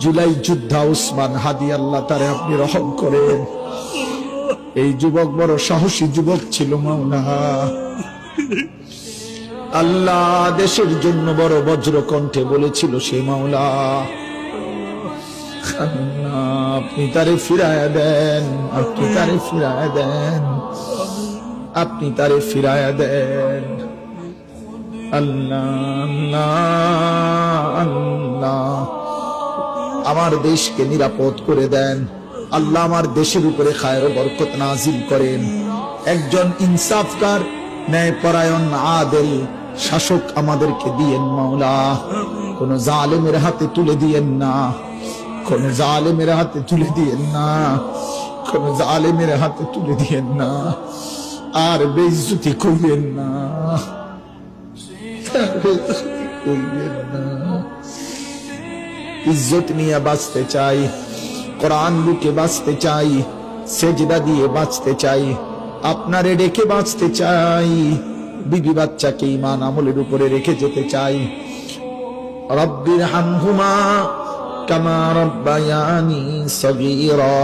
জুলাই যোদ্ধা উসমান হাদি, আল্লাহ তারে আপনি রহম করেন। এই যুবক বড় সাহসী যুবক ছিল মাওলা। আল্লাহ দেশের জন্য বড় বজ্র কণ্ঠে বলেছিল সে মাওলা। আল্লাহ আপনি তারে ফিরায়া দেন, আপনি তারে ফিরায়া দেন, আপনি তারে ফিরায়া দেন। আল্লাহ আল্লাহ আল্লাহ আমার দেশকে নিরাপদ করে দেন। আল্লাহ আমার দেশের উপরে খায়ের ও বরকত নাজিল করেন। একজন ইনসাফকার, ন্যায়পরায়ণ, আদেল শাসক আমাদেরকে দিয়েন মাওলা। কোন জালেমের হাতে তুলে দিয়েন না, কোন জালেমের হাতে তুলে দিয়েন না, কোন জালেমের হাতে তুলে দিয়েন না। আর বেইজ্জতি করিয়েন না, করিয়েন না। ইজ্জত নিয়ে বাঁচতে চাই, কোরআন বুকে বাঁচতে চাই, সেজদা দিয়ে বাঁচতে চাই, আপনারে রেখে বাঁচতে চাই, বিবি বাচ্চাকে ঈমান আমলের উপরে রেখে যেতে চাই। রব্বির হামহুমা কামা রব্বায়ানি সগীরা।